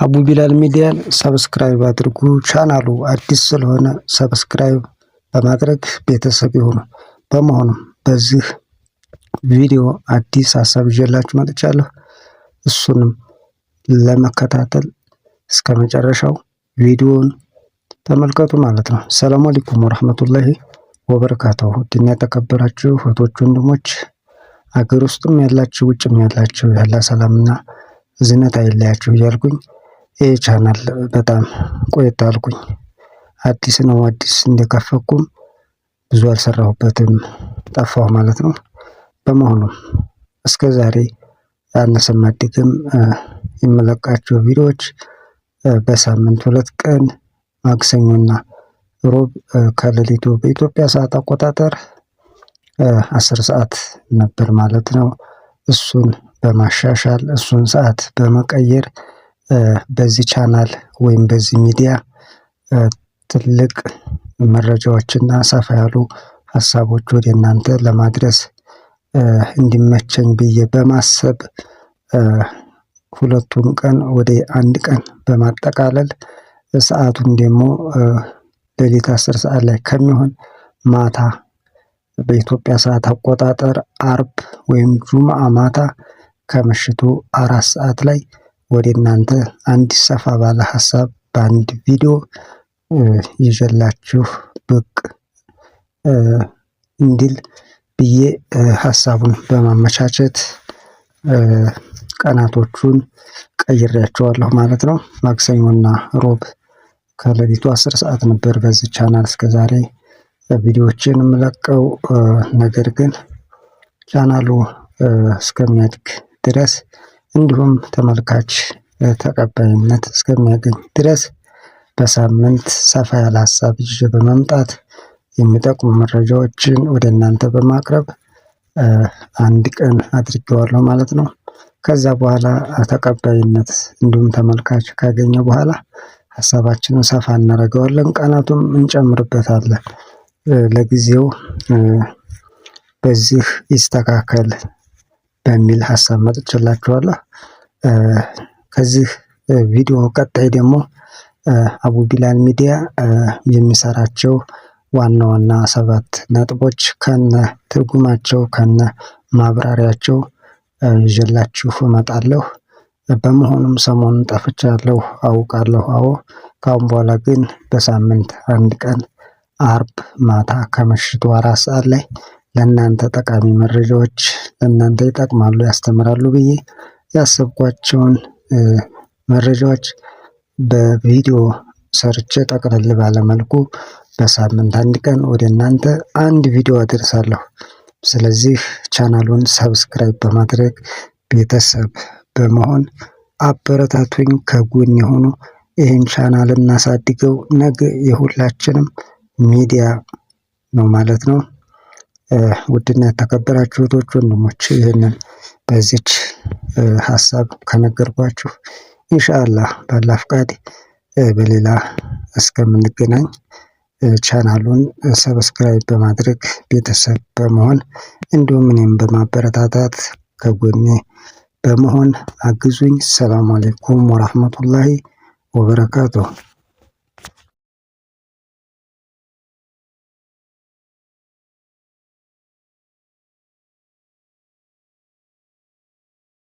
አቡ ቢላል ሚዲያን ሰብስክራይብ አድርጉ። ቻናሉ አዲስ ስለሆነ ሰብስክራይብ በማድረግ ቤተሰብ ይሁኑ። በመሆኑም በዚህ ቪዲዮ አዲስ ሀሳብ ይዤላችሁ መጥቻለሁ። እሱንም ለመከታተል እስከ መጨረሻው ቪዲዮውን ተመልከቱ ማለት ነው። ሰላም አለይኩም ወራህመቱላሂ ወበረካቱሁ። ውድና የተከበራችሁ እህቶች ወንድሞች፣ አገር ውስጥም ያላችሁ ውጭም ያላችሁ ያለ ሰላምና እዝነት አይለያችሁ እያልኩኝ ይህ ቻናል በጣም ቆየት አልኩኝ። አዲስ ነው። አዲስ እንደከፈኩም ብዙ አልሰራሁበትም፣ ጠፋሁ ማለት ነው። በመሆኑም እስከ ዛሬ ያነሰም አድግም የምለቃቸው ቪዲዮዎች በሳምንት 2 ቀን ማክሰኞና ሮብ ከሌሊቱ በኢትዮጵያ ሰዓት አቆጣጠር 10 ሰዓት ነበር ማለት ነው። እሱን በማሻሻል እሱን ሰዓት በመቀየር በዚህ ቻናል ወይም በዚህ ሚዲያ ትልቅ መረጃዎችና ሰፋ ያሉ ሀሳቦች ወደ እናንተ ለማድረስ እንዲመቸኝ ብዬ በማሰብ ሁለቱን ቀን ወደ አንድ ቀን በማጠቃለል ሰዓቱን ደግሞ ሌሊት 10 ሰዓት ላይ ከሚሆን ማታ በኢትዮጵያ ሰዓት አቆጣጠር አርብ ወይም ጁምአ ማታ ከምሽቱ 4 ሰዓት ላይ ወደ እናንተ አንድ ሰፋ ባለ ሀሳብ በአንድ ቪዲዮ ይዤላችሁ ብቅ እንዲል ብዬ ሀሳቡን በማመቻቸት ቀናቶቹን ቀይሬያቸዋለሁ ማለት ነው። ማክሰኞና ሮብ ከሌሊቱ 10 ሰዓት ነበር በዚህ ቻናል እስከዛሬ ቪዲዮዎችን የምለቀው። ነገር ግን ቻናሉ እስከሚያድግ ድረስ እንዲሁም ተመልካች ተቀባይነት እስከሚያገኝ ድረስ በሳምንት ሰፋ ያለ ሀሳብ ይዤ በመምጣት የሚጠቅሙ መረጃዎችን ወደ እናንተ በማቅረብ አንድ ቀን አድርጌዋለሁ ማለት ነው። ከዛ በኋላ ተቀባይነት እንዲሁም ተመልካች ካገኘ በኋላ ሀሳባችንን ሰፋ እናደርገዋለን፣ ቀናቱም እንጨምርበታለን። ለጊዜው በዚህ ይስተካከል በሚል ሀሳብ መጥቼላችኋለሁ። ከዚህ ቪዲዮ ቀጣይ ደግሞ አቡ ቢላል ሚዲያ የሚሰራቸው ዋና ዋና 7 ነጥቦች ከነ ትርጉማቸው ከነ ማብራሪያቸው ይዤላችሁ እመጣለሁ። በመሆኑም ሰሞኑን ጠፍቻለሁ አውቃለሁ። አዎ ካሁን በኋላ ግን በሳምንት አንድ ቀን አርብ ማታ ከምሽቱ 4 ሰዓት ላይ ለእናንተ ጠቃሚ መረጃዎች ለእናንተ ይጠቅማሉ፣ ያስተምራሉ ብዬ ያሰብኳቸውን መረጃዎች በቪዲዮ ሰርቼ ጠቅለል ባለ መልኩ በሳምንት አንድ ቀን ወደ እናንተ አንድ ቪዲዮ አደርሳለሁ። ስለዚህ ቻናሉን ሰብስክራይብ በማድረግ ቤተሰብ በመሆን አበረታቱኝ፣ ከጎን የሆኑ ይህን ቻናል እናሳድገው። ነገ የሁላችንም ሚዲያ ነው ማለት ነው። ውድና የተከበራችሁ እህቶች ወንድሞች፣ ይህንን በዚች ሀሳብ ከነገርኳችሁ ኢንሻአላህ ባላህ ፍቃድ በሌላ እስከምንገናኝ ቻናሉን ሰብስክራይብ በማድረግ ቤተሰብ በመሆን እንዲሁም እኔም በማበረታታት ከጎኔ በመሆን አግዙኝ። ሰላም አለይኩም ወራህመቱላሂ ወበረካቱሁ።